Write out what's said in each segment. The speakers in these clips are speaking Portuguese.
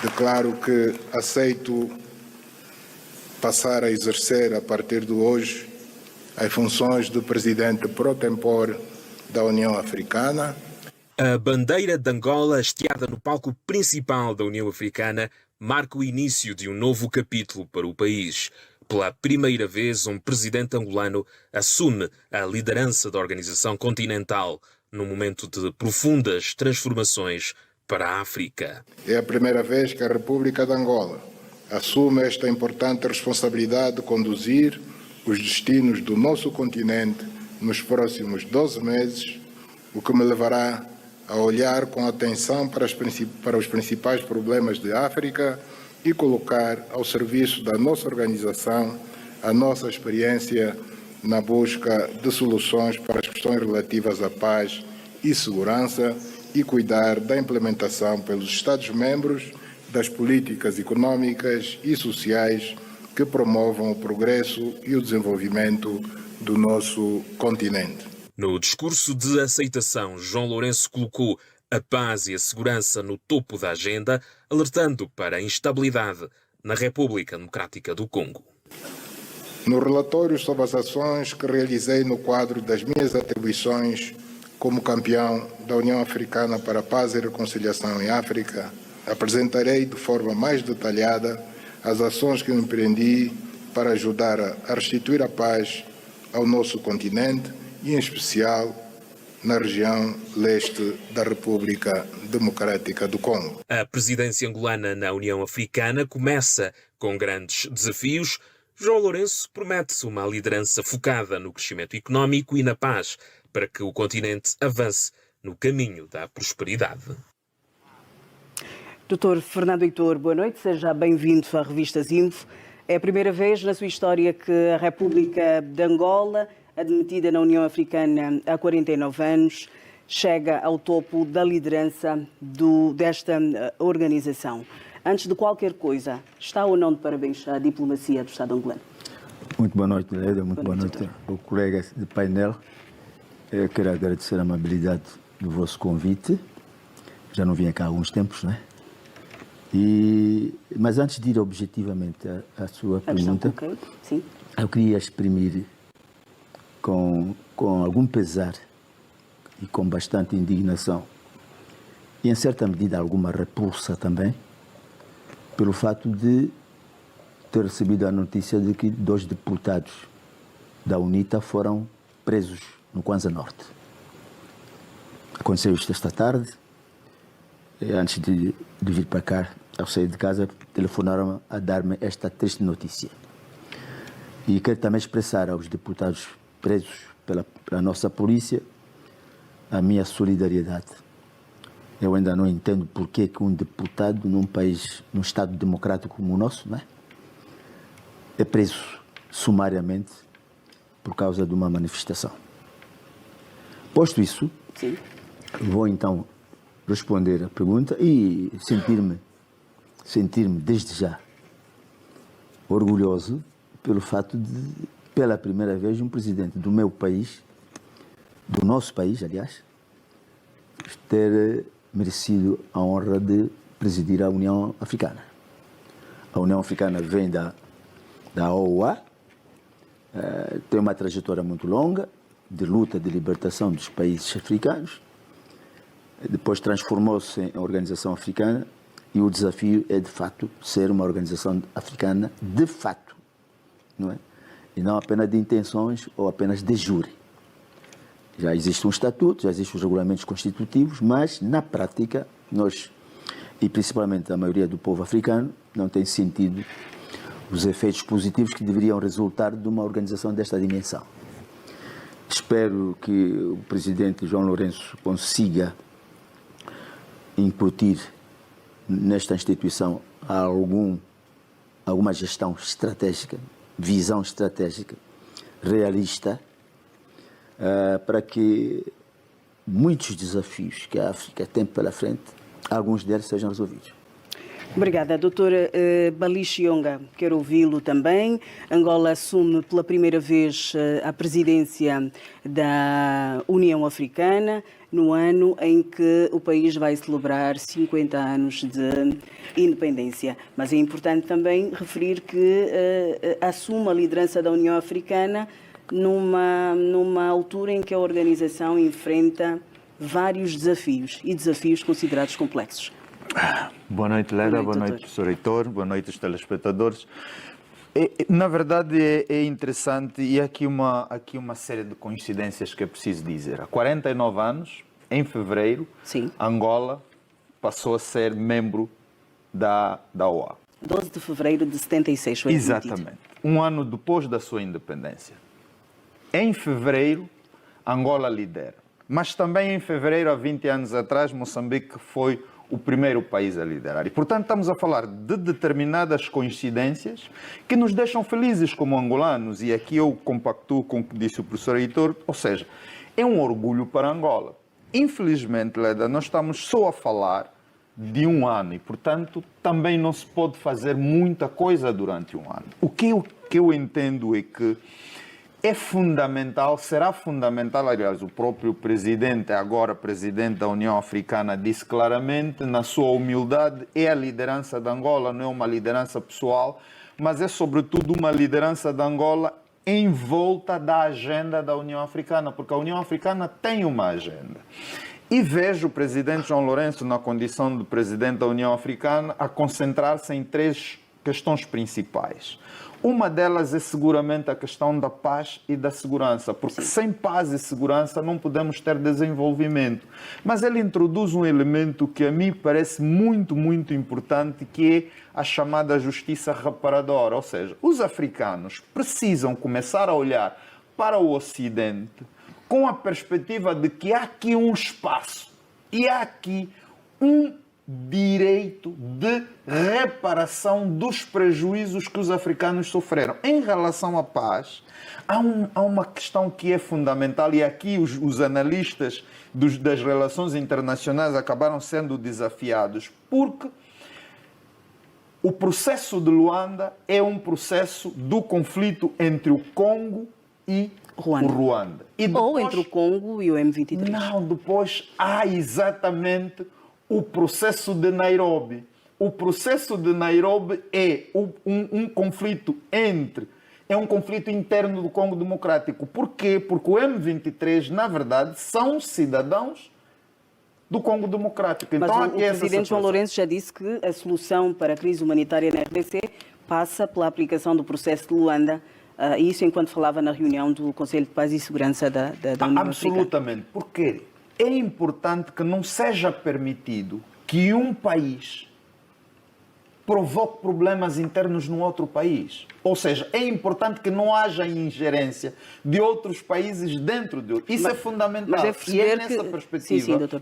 Declaro que aceito passar a exercer, a partir de hoje, as funções de presidente pro tempore da União Africana. A bandeira de Angola, hasteada no palco principal da União Africana, marca o início de um novo capítulo para o país. Pela primeira vez, um presidente angolano assume a liderança da organização continental, num momento de profundas transformações para a África. É a primeira vez que a República de Angola assume esta importante responsabilidade de conduzir os destinos do nosso continente nos próximos 12 meses, o que me levará a olhar com atenção para os principais problemas de África e colocar ao serviço da nossa organização a nossa experiência na busca de soluções para as questões relativas à paz e segurança e cuidar da implementação pelos Estados-membros das políticas econômicas e sociais que promovam o progresso e o desenvolvimento do nosso continente. No discurso de aceitação, João Lourenço colocou a paz e a segurança no topo da agenda, alertando para a instabilidade na República Democrática do Congo. No relatório sobre as ações que realizei no quadro das minhas atribuições como campeão da União Africana para a Paz e Reconciliação em África, apresentarei de forma mais detalhada as ações que empreendi para ajudar a restituir a paz ao nosso continente e, em especial, na região leste da República Democrática do Congo. A presidência angolana na União Africana começa com grandes desafios. João Lourenço promete uma liderança focada no crescimento económico e na paz para que o continente avance no caminho da prosperidade. Dr. Fernando Heitor, boa noite, seja bem-vindo à revista Zinfo. É a primeira vez na sua história que a República de Angola, admitida na União Africana há 49 anos, chega ao topo da liderança desta organização. Antes de qualquer coisa, está ou não de parabéns à diplomacia do Estado angolano? Muito boa noite, Leda. Muito boa noite ao colega de painel. Eu quero agradecer a amabilidade do vosso convite. Já não vim cá há alguns tempos, não é? Mas antes de ir objetivamente à sua pergunta, Sim. Eu queria exprimir com algum pesar e com bastante indignação e, em certa medida, alguma repulsa também, pelo fato de ter recebido a notícia de que 2 deputados da UNITA foram presos no Kwanza Norte. Aconteceu isto esta tarde. Antes de vir para cá, ao sair de casa, telefonaram a dar-me esta triste notícia. E quero também expressar aos deputados presos pela nossa polícia a minha solidariedade. Eu ainda não entendo porque que um deputado num país, num Estado democrático como o nosso, não é? É preso sumariamente por causa de uma manifestação. Posto isso, Sim. Vou então responder a pergunta e sentir-me desde já orgulhoso pelo fato de, pela primeira vez, um presidente do meu país, do nosso país, aliás, ter merecido a honra de presidir a União Africana. A União Africana vem da OUA, tem uma trajetória muito longa de luta de libertação dos países africanos, depois transformou-se em organização africana e o desafio é, de fato, ser uma organização africana de fato, não é? E não apenas de intenções ou apenas de jure. Já existe um estatuto, já existem os regulamentos constitutivos, mas, na prática, nós, e principalmente a maioria do povo africano, não tem sentido os efeitos positivos que deveriam resultar de uma organização desta dimensão. Espero que o presidente João Lourenço consiga incutir nesta instituição alguma gestão estratégica, visão estratégica, realista, para que muitos desafios que a África tem pela frente, alguns deles sejam resolvidos. Obrigada. Doutora Balixionga, quero ouvi-lo também. Angola assume pela primeira vez a presidência da União Africana. no ano em que o país vai celebrar 50 anos de independência. Mas é importante também referir que assume a liderança da União Africana numa altura em que a organização enfrenta vários desafios e desafios considerados complexos. Boa noite, Leda. Boa noite, professor Heitor. Boa noite, os telespectadores. Na verdade, é interessante e aqui uma série de coincidências que é preciso dizer. Há 49 anos, em fevereiro, Sim. Angola passou a ser membro da OA. 12 de fevereiro de 76 foi admitido. Exatamente. Um ano depois da sua independência. Em fevereiro, Angola lidera. Mas também em fevereiro, há 20 anos atrás, Moçambique foi o primeiro país a liderar. E, portanto, estamos a falar de determinadas coincidências que nos deixam felizes como angolanos. E aqui eu compactuo com o que disse o professor Heitor, ou seja, é um orgulho para Angola. Infelizmente, Leda, nós estamos só a falar de um ano e, portanto, também não se pode fazer muita coisa durante um ano. O que eu entendo é que é fundamental, será fundamental, aliás, o próprio presidente, agora presidente da União Africana, disse claramente, na sua humildade, é a liderança de Angola, não é uma liderança pessoal, mas é sobretudo uma liderança de Angola em volta da agenda da União Africana, porque a União Africana tem uma agenda. E vejo o presidente João Lourenço, na condição de presidente da União Africana, a concentrar-se em 3 questões principais. Uma delas é seguramente a questão da paz e da segurança, porque sem paz e segurança não podemos ter desenvolvimento. Mas ele introduz um elemento que a mim parece muito, muito importante, que é a chamada justiça reparadora. Ou seja, os africanos precisam começar a olhar para o Ocidente com a perspectiva de que há aqui um espaço e há aqui um direito de reparação dos prejuízos que os africanos sofreram. Em relação à paz, há uma questão que é fundamental e aqui os analistas das relações internacionais acabaram sendo desafiados, porque o processo de Luanda é um processo do conflito entre o Congo e o Ruanda. E depois, ou entre o Congo e o M23. Não, depois há exatamente o processo de Nairobi. O processo de Nairobi é um conflito é um conflito interno do Congo Democrático. Por quê? Porque o M23, na verdade, são cidadãos do Congo Democrático. Mas então, o presidente João Lourenço já disse que a solução para a crise humanitária na RDC passa pela aplicação do processo de Luanda. Isso enquanto falava na reunião do Conselho de Paz e Segurança da União Africana. Absolutamente. Porque é importante que não seja permitido que um país provoque problemas internos num outro país. Ou seja, é importante que não haja ingerência de outros países dentro de outros. Isso é fundamental. Mas é perceber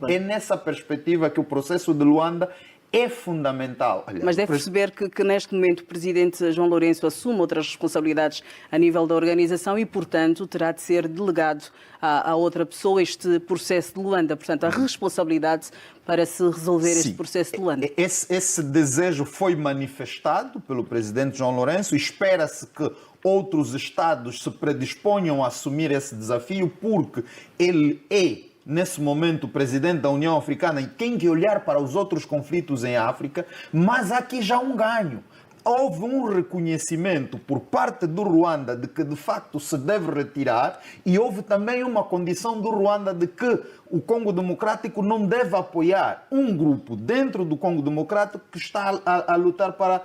é nessa perspectiva que o processo de Luanda é fundamental. Aliás, mas deve perceber que neste momento o presidente João Lourenço assume outras responsabilidades a nível da organização e, portanto, terá de ser delegado a outra pessoa este processo de Luanda. Portanto, a responsabilidade para se resolver este processo de Luanda. Esse desejo foi manifestado pelo presidente João Lourenço. Espera-se que outros Estados se predisponham a assumir esse desafio, porque ele é, nesse momento, o presidente da União Africana e tem que olhar para os outros conflitos em África, mas há aqui já um ganho. Houve um reconhecimento por parte do Ruanda de que, de facto, se deve retirar e houve também uma condição do Ruanda de que o Congo Democrático não deve apoiar um grupo dentro do Congo Democrático que está a lutar para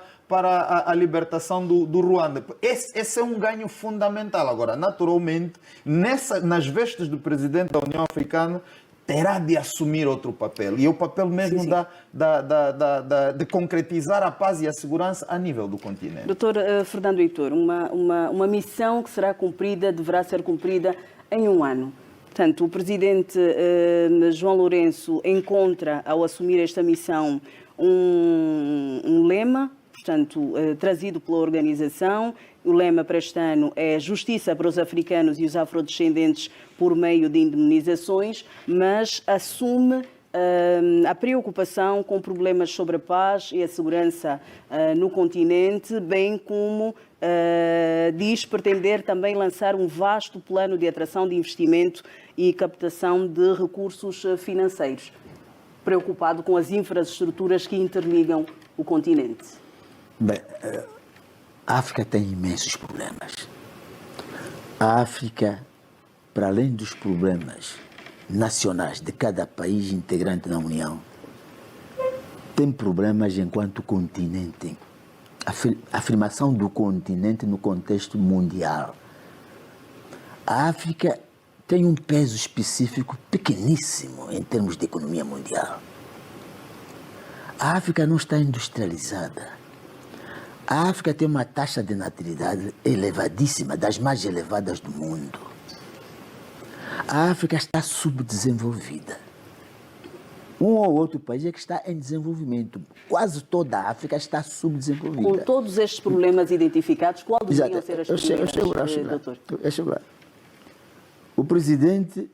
a libertação do Ruanda. Esse é um ganho fundamental. Agora, naturalmente, nas vestes do presidente da União Africana, terá de assumir outro papel. E é o papel mesmo de concretizar a paz e a segurança a nível do continente. Doutor Fernando Heitor, uma missão que será cumprida, deverá ser cumprida em um ano. Portanto, o presidente João Lourenço encontra, ao assumir esta missão, um lema, portanto, trazido pela organização. O lema para este ano é Justiça para os africanos e os afrodescendentes por meio de indemnizações, mas assume a preocupação com problemas sobre a paz e a segurança no continente, bem como diz pretender também lançar um vasto plano de atração de investimento e captação de recursos financeiros, preocupado com as infraestruturas que interligam o continente. Bem, a África tem imensos problemas. A África, para além dos problemas nacionais de cada país integrante da União, tem problemas enquanto continente. A afirmação do continente no contexto mundial. A África tem um peso específico pequeníssimo em termos de economia mundial. A África não está industrializada. A África tem uma taxa de natalidade elevadíssima, das mais elevadas do mundo. A África está subdesenvolvida. Um ou outro país é que está em desenvolvimento. Quase toda a África está subdesenvolvida. Com todos estes problemas identificados, qual deveriam ser as primeiras, doutor? Eu chego lá. O presidente,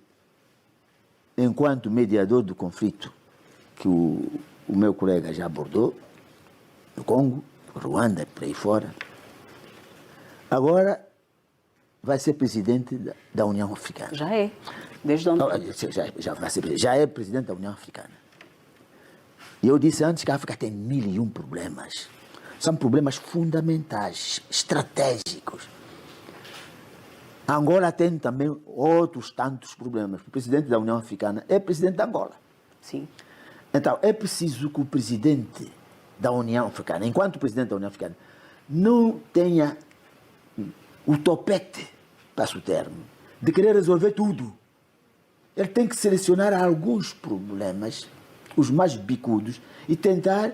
enquanto mediador do conflito, que o meu colega já abordou, no Congo, Ruanda, por aí fora, agora vai ser presidente da União Africana. Já é, desde ontem. Já é presidente da União Africana. E eu disse antes que a África tem 1001 problemas. São problemas fundamentais, estratégicos. Angola tem também outros tantos problemas. O presidente da União Africana é presidente de Angola. Sim. Então, é preciso que o presidente da União Africana, enquanto presidente da União Africana, não tenha o topete, passo o termo, de querer resolver tudo. Ele tem que selecionar alguns problemas, os mais bicudos, e tentar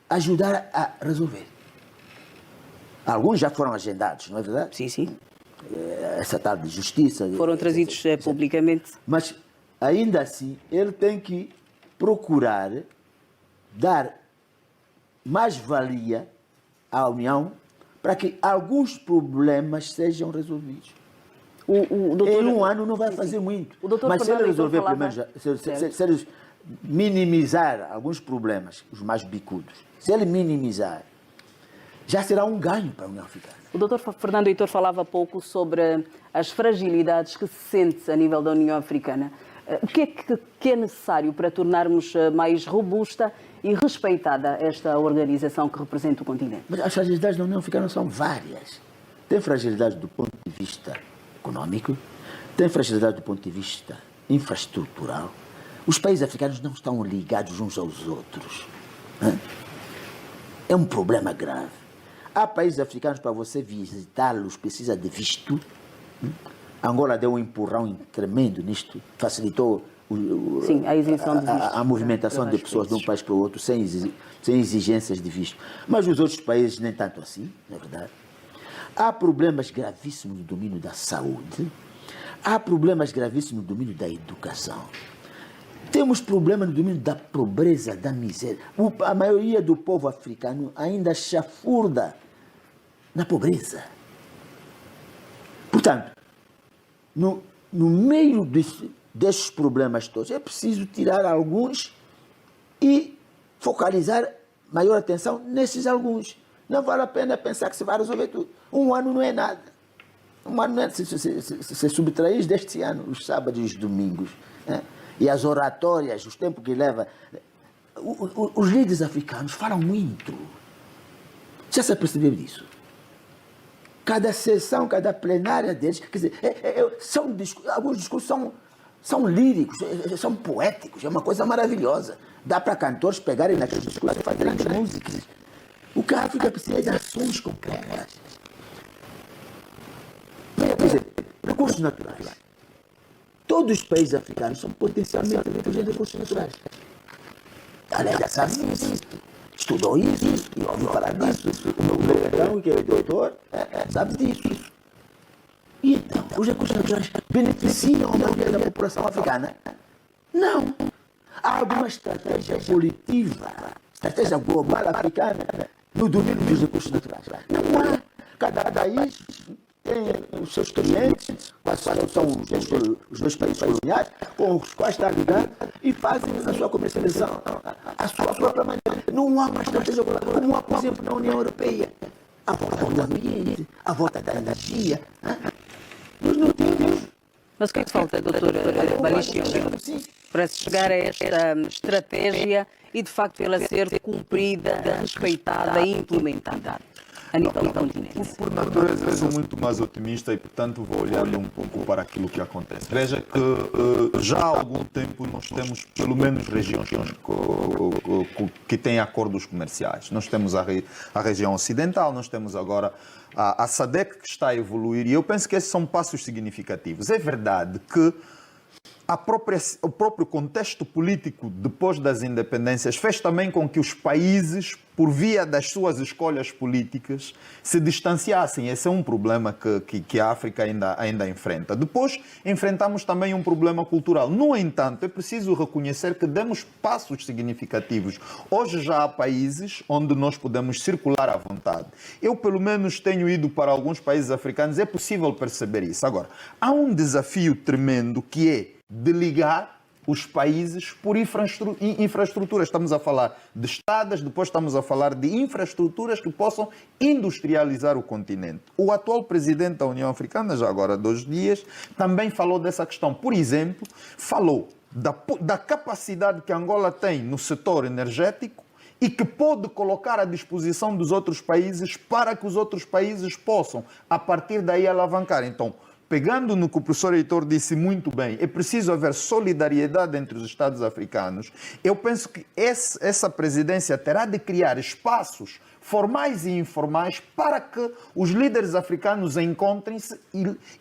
ajudar a resolver. Alguns já foram agendados, não é verdade? Sim, sim. Essa tal de justiça. Foram trazidos publicamente. Mas, ainda assim, ele tem que procurar dar mais valia à União para que alguns problemas sejam resolvidos. O doutor... Em um ano não vai fazer muito. Mas se ele resolver primeiro, se ele minimizar alguns problemas, os mais bicudos, se ele minimizar, já será um ganho para a União Africana. O doutor Fernando Heitor falava há pouco sobre as fragilidades que se sente a nível da União Africana. O que é necessário para tornarmos mais robusta e respeitada esta organização que representa o continente? Mas as fragilidades da União Africana são várias. Tem fragilidade do ponto de vista econômico, tem fragilidade do ponto de vista infraestrutural. Os países africanos não estão ligados uns aos outros. É um problema grave. Há países africanos, para você visitá-los, precisa de visto. Angola deu um empurrão tremendo nisto, facilitou sim, a isenção de visto, a movimentação de pessoas de um país para o outro sem exigências de visto. Mas os outros países nem tanto assim, não é verdade? Há problemas gravíssimos no domínio da saúde, há problemas gravíssimos no domínio da educação. Temos problemas no domínio da pobreza, da miséria. A maioria do povo africano ainda chafurda na pobreza. Portanto, no meio destes problemas todos, é preciso tirar alguns e focalizar maior atenção nesses alguns. Não vale a pena pensar que se vai resolver tudo. Um ano não é nada. Um ano não é, se subtrair deste ano, os sábados e os domingos, né? E as oratórias, os tempos que leva. Os líderes africanos falam muito. Já se percebeu disso? Cada sessão, cada plenária deles, quer dizer, alguns discursos são líricos, são poéticos, é uma coisa maravilhosa. Dá para cantores pegarem naqueles discursos e fazerem músicas. O que a África precisa é de ações concretas. Quer dizer, recursos naturais. Todos os países africanos são potencialmente ricos em recursos naturais. Aliás, já sabe isso. Estudou isso, e ouviu falar disso. O meu colega, que é doutor, sabe disso. E então, os recursos naturais beneficiam a maioria da população africana? Não. Há alguma estratégia positiva, estratégia global africana no domínio dos recursos naturais? Não há. Cada país tem os seus clientes, quais são os dois países coloniais, com os quais está ligado, e fazem a sua comercialização à sua própria maneira. Não há uma estratégia global, como há, por exemplo, na União Europeia. A volta do ambiente, a volta da energia. Nós não temos. Mas o que é que falta, doutor Balístico, para se chegar a esta estratégia e, de facto, ela ser cumprida, respeitada e implementada a nível do continente? Por natureza, eu sou muito mais otimista e, portanto, vou olhar um pouco para aquilo que acontece. Veja que já há algum tempo nós temos, pelo menos, regiões que têm acordos comerciais. Nós temos a região ocidental, nós temos agora a SADC que está a evoluir e eu penso que esses são passos significativos. É verdade que o próprio contexto político depois das independências fez também com que os países, por via das suas escolhas políticas, se distanciassem. Esse é um problema que a África ainda enfrenta. Depois, enfrentamos também um problema cultural. No entanto, é preciso reconhecer que demos passos significativos. Hoje já há países onde nós podemos circular à vontade. Eu, pelo menos, tenho ido para alguns países africanos, é possível perceber isso. Agora, há um desafio tremendo que é de ligar os países por infraestruturas. Estamos a falar de estradas, depois estamos a falar de infraestruturas que possam industrializar o continente. O atual presidente da União Africana, já agora há 2 dias, também falou dessa questão. Por exemplo, falou da capacidade que Angola tem no setor energético e que pode colocar à disposição dos outros países para que os outros países possam, a partir daí, alavancar. Então, pegando no que o professor Heitor disse muito bem, é preciso haver solidariedade entre os Estados africanos. Eu penso que essa presidência terá de criar espaços formais e informais para que os líderes africanos encontrem-se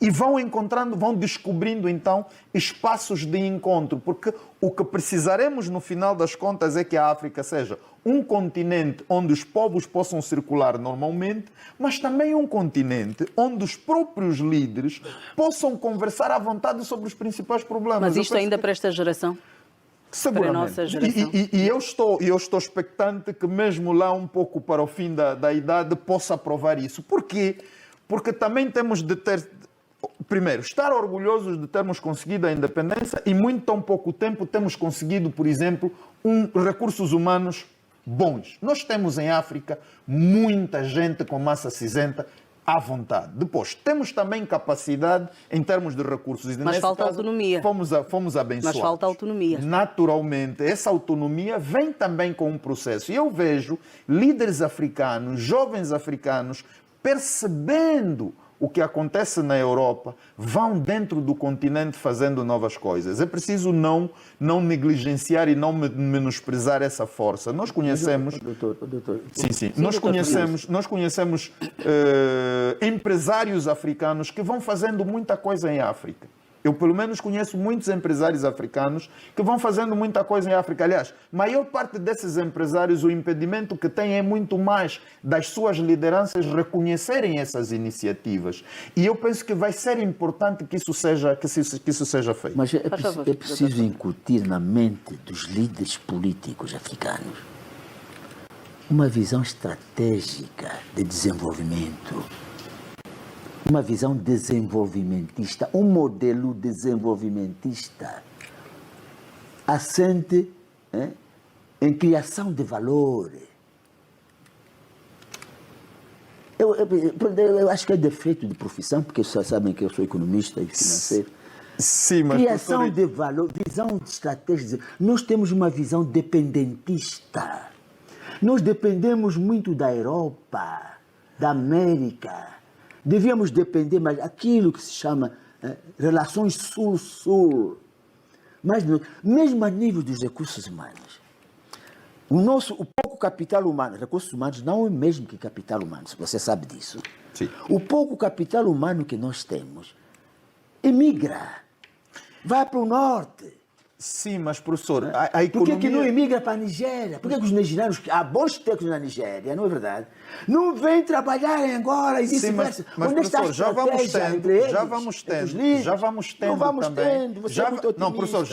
e vão descobrindo então espaços de encontro, porque o que precisaremos no final das contas é que a África seja um continente onde os povos possam circular normalmente, mas também um continente onde os próprios líderes possam conversar à vontade sobre os principais problemas. Mas isto ainda para esta geração? Seguramente. Para a nossa geração. E eu estou expectante que mesmo lá um pouco para o fim da idade possa aprovar isso. Porquê? Porque também temos de ter, primeiro, estar orgulhosos de termos conseguido a independência e muito tão pouco tempo temos conseguido, por exemplo, recursos humanos bons. Nós temos em África muita gente com massa cinzenta à vontade. Depois, temos também capacidade em termos de recursos. Mas falta autonomia. Fomos abençoados. Mas falta autonomia. Naturalmente, essa autonomia vem também com um processo. E eu vejo líderes africanos, jovens africanos, percebendo o que acontece na Europa, vão dentro do continente fazendo novas coisas. É preciso não negligenciar e não menosprezar essa força. Nós conhecemos... Doutor. Sim. Nós conhecemos empresários africanos que vão fazendo muita coisa em África. Eu, pelo menos, conheço muitos empresários africanos que vão fazendo muita coisa em África. Aliás, a maior parte desses empresários, o impedimento que têm é muito mais das suas lideranças reconhecerem essas iniciativas. E eu penso que vai ser importante que isso seja feito. Mas é preciso incutir na mente dos líderes políticos africanos uma visão estratégica de desenvolvimento. Uma visão desenvolvimentista, um modelo desenvolvimentista assente em criação de valor. Eu acho que é defeito de profissão, porque vocês sabem que eu sou economista e financeiro. Sim, mas criação de valor, visão de estratégia. Nós temos uma visão dependentista. Nós dependemos muito da Europa, da América. Devíamos depender mais daquilo que se chama relações sul-sul. Mas mesmo a nível dos recursos humanos, o pouco capital humano, recursos humanos não é o mesmo que capital humano, você sabe disso. Sim. O pouco capital humano que nós temos emigra, vai para o norte. Sim, mas professor, a economia... Por que não emigra para a Nigéria? Por que os nigerianos, há bons técnicos na Nigéria, não é verdade? Não vêm trabalhar em Angola e vice-versa. Mas professor, já vamos tendo também. Não, professor,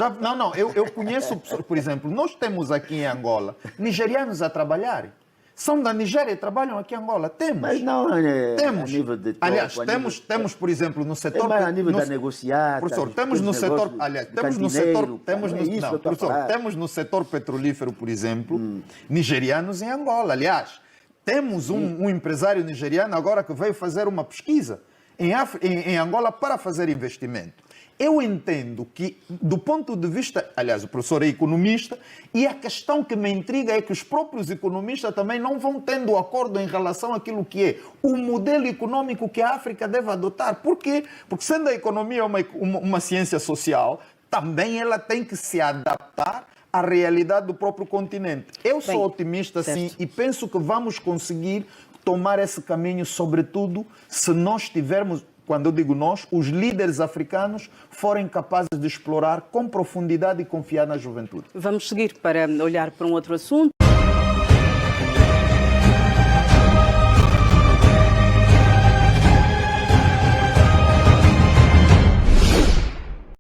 eu conheço, por exemplo, nós temos aqui em Angola nigerianos a trabalharem. São da Nigéria e trabalham aqui em Angola. Temos. Mas não temos. A nível de troco, aliás, temos, por exemplo, no setor... a nível da negociata. Professor, temos no setor... Aliás, temos no setor petrolífero, por exemplo, nigerianos em Angola. Aliás, temos um empresário nigeriano agora que veio fazer uma pesquisa em Angola para fazer investimento. Eu entendo que, do ponto de vista, aliás, o professor é economista, e a questão que me intriga é que os próprios economistas também não vão tendo acordo em relação àquilo que é o modelo econômico que a África deve adotar. Por quê? Porque sendo a economia uma ciência social, também ela tem que se adaptar à realidade do próprio continente. Eu sou otimista, sim, e penso que vamos conseguir tomar esse caminho, sobretudo se nós tivermos, quando eu digo nós, os líderes africanos forem capazes de explorar com profundidade e confiar na juventude. Vamos seguir para olhar para um outro assunto.